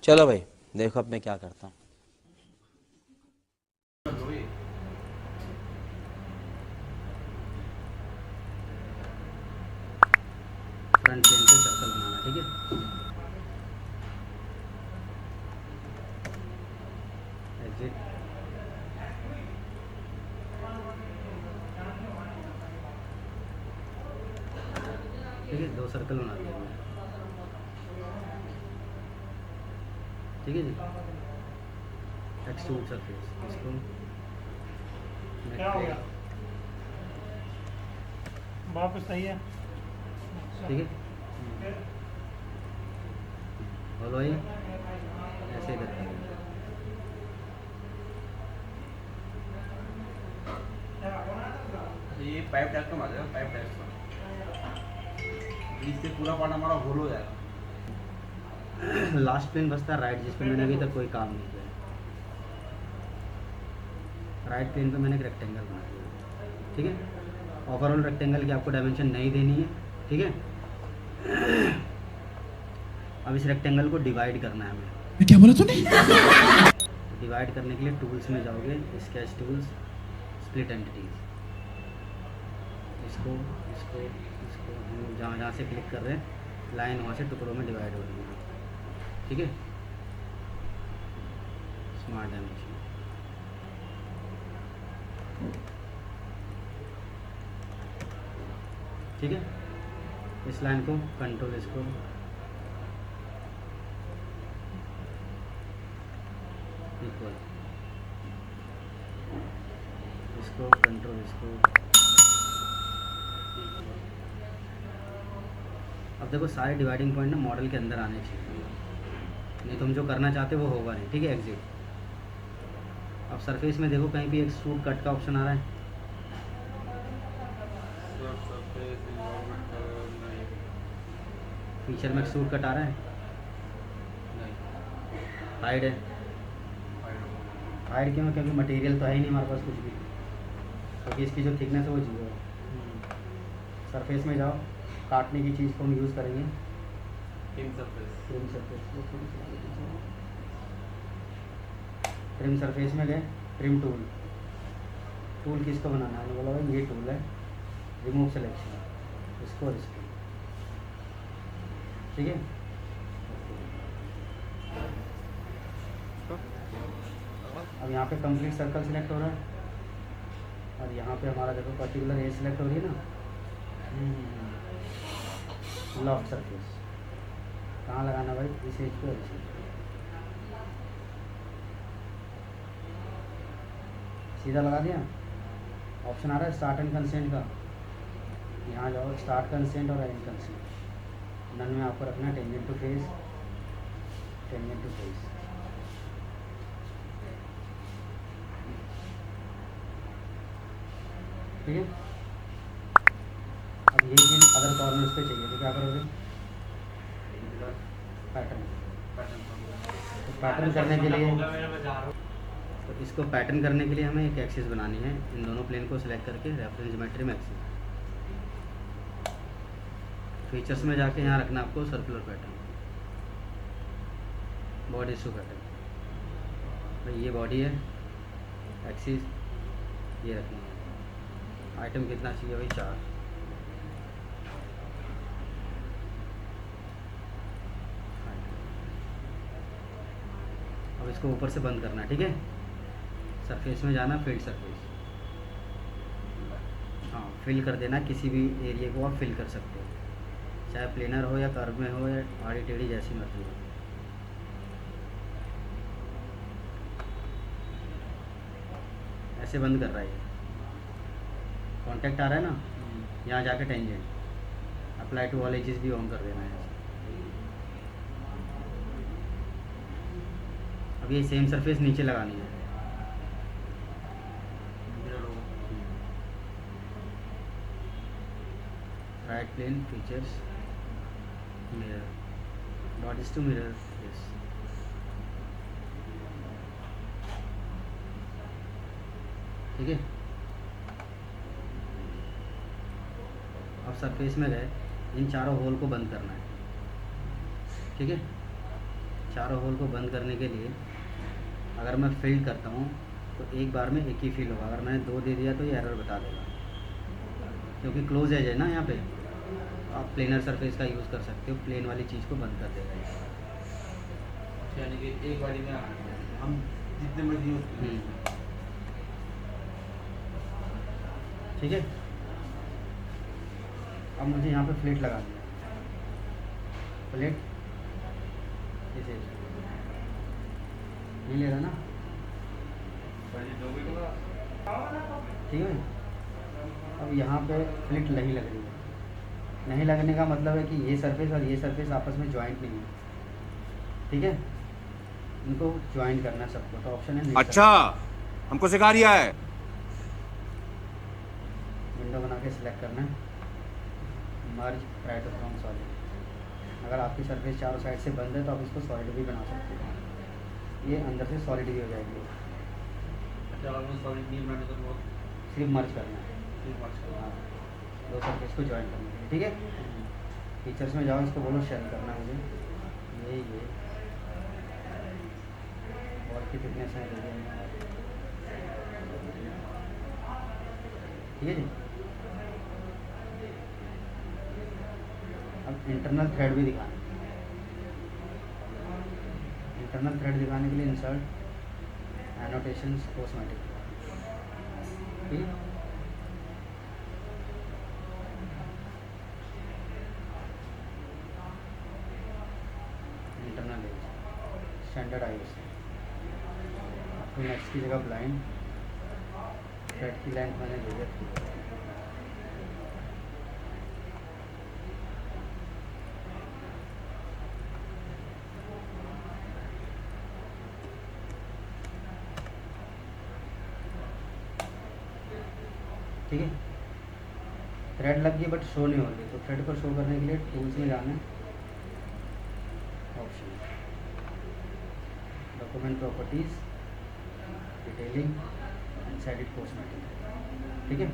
चलो भाई, देखो अब मैं क्या करता हूँ। फ्रंट प्लेन पे सर्कल बनाना, ठीक है। एग्जिट। ठीक है, 2 सर्कल बना दिया हमने, ठीक है जी। एक्सट्रूड सरफेस, इसको क्या हो गया? नेक, वापस सही है। ठीक है। और वही ऐसे इधर करेंगे। ये पाइप टैग तो मार देगा, पाइप टैग बीच से पूरा पार्ट हमारा होल हो जाएगा। लास्ट प्लेन बचता है राइट, जिस पे मैंने अभी तक कोई काम नहीं किया है। राइट प्लेन पे मैंने एक रेक्टेंगल बना दिया, ठीक है। ओवरऑल रेक्टेंगल की आपको डायमेंशन नहीं देनी है, ठीक है। अब इस रेक्टेंगल को डिवाइड करना है हमें। क्या बोला तूने? डिवाइड करने के लिए टूल्स में जाओगे, स्केच टूल्स, स्प्लिट एंटिटीज। इसको इसको इसको हम जहाँ जहाँ से क्लिक कर रहे हैं लाइन वहाँ से टुकड़ों में डिवाइड हो रही है, ठीक है। स्मार्ट डायमेंशन, ठीक है। इस लाइन को कंट्रोल, इसको इक्वल, इसको कंट्रोल, इसको। अब देखो सारे डिवाइडिंग पॉइंट ना मॉडल के अंदर आने चाहिए, नहीं तुम जो करना चाहते हो वो होगा नहीं, ठीक है। एग्जिट। अब सरफेस में देखो कहीं भी एक सूट कट का ऑप्शन आ रहा है, फीचर में सूट कट आ रहा है, हाइड है। हाइड क्यों है? क्योंकि मटेरियल तो है ही नहीं हमारे पास कुछ भी, क्योंकि इसकी जो थिकनेस है वो 0 है। सरफेस में जाओ, काटने की चीज़ को हम यूज़ करेंगे trim surface. Trim surface. Trim surface में गए, ट्रिम टूल। टूल किसको बनाना है? बोला भाई ये टूल है, रिमूव सिलेक्शन, इसको और इसको, ठीक है। अब यहाँ पे कंप्लीट सर्कल सिलेक्ट हो रहा है, और यहाँ पे हमारा देखो पर्टिकुलर एज सिलेक्ट हो रही है ना, लॉफ्ट सरफेस। कहाँ लगाना भाई? इस एज पे और इस एज पे। सीधा लगा दिया। ऑप्शन आ रहा है स्टार्ट एंड कंसेंट का, यहाँ जाओ, स्टार्ट कंसेंट और एंड कंसेंट। नन में आपको रखना है tangent to face, tangent to face, ठीक है। अब ये चीज़ अदर कॉर्नर्स पे चाहिए तो क्या करोगे? पैटर्न। तो पैटर्न करने के लिए, तो इसको पैटर्न करने के लिए हमें एक एक्सिस बनानी है। इन दोनों प्लेन को सिलेक्ट करके रेफरेंस ज्योमेट्री में एक्सिस, फीचर्स में जाके यहाँ रखना आपको सर्कुलर पैटर्न, बॉडी शू पैटर्न। भाई ये बॉडी है, एक्सिस ये रखनी है। आइटम कितना चाहिए भाई? 4। अब इसको ऊपर से बंद करना है, ठीक है। सरफेस में जाना, फील्ड सरफेस, हाँ फिल कर देना। किसी भी एरिया को आप फिल कर सकते हो, चाहे प्लेनर हो या कर्व में हो या आड़ी टेढ़ी, जैसी मर्जी हो। ऐसे बंद कर रहा है ये, कॉन्टेक्ट आ रहा है ना, यहाँ जाके tangent apply to all edges भी ऑन कर देना है। अब ये सेम सरफेस नीचे लगानी है, right plane, features, mirror, bodies to mirror, yes, ठीक है। अब सरफेस में गए, इन चारों होल को बंद करना है, ठीक है। चारों होल को बंद करने के लिए अगर मैं फिल करता हूँ तो एक बार में एक ही फिल होगा। अगर मैंने 2 दे दिया तो ये एरर बता देगा, क्योंकि क्लोज एज है ना यहाँ पे। आप प्लेनर सरफेस का यूज़ कर सकते हो, प्लेन वाली चीज़ को बंद कर देगा ये। यानी कि एक बारी में हम जितने मर्जी यूज करें। ठीक है, अब मुझे यहाँ पे फ्लेट लगा दिया, फ्लेट जैसे नहीं ले रहा ना, ठीक है। अब यहाँ पे फ्लिट नहीं लग रही है। नहीं लगने का मतलब है कि ये सरफेस और ये सरफेस आपस में जॉइंट नहीं है, ठीक है। इनको ज्वाइन करना है सबको, तो ऑप्शन है अच्छा, हमको सिखा रिया है। विंडो बना के सिलेक्ट करना है, मर्ज राइट और फ्रॉम सॉलिड। अगर आपकी सरफेस चारों साइड से बंद है तो आप इसको सॉलिड भी बना सकते हो, ये अंदर से सॉलिड भी हो जाएगी। अच्छा, अगर मैं सॉलिड नहीं बनाने तो वो सिर्फ मर्ज करना है, सिर्फ watch करो। हाँ, 2 सरफेस को ज्वाइन करना है, ठीक है। फीचर्स में जाओ, इसको बोलो शेल करना है मुझे, ये वॉल की थिकनेस है, ठीक है जी। अब इंटरनल थ्रेड भी दिखाना है। इंटरनल थ्रेड दिखाने के लिए इंसर्ट एनोटेशंस कॉस्मेटिक, ठीक है। इंटरनल एज स्टैंडर्ड आईएस, आपको नेक्स्ट की जगह ब्लाइंड, थ्रेड की लेंथ मैंने दे दी। ठीक है, थ्रेड लग गई बट शो नहीं हो रही, तो थ्रेड को शो करने के लिए टूल्स में जाना है, option document properties, detailing and set it cosmetic, ठीक है।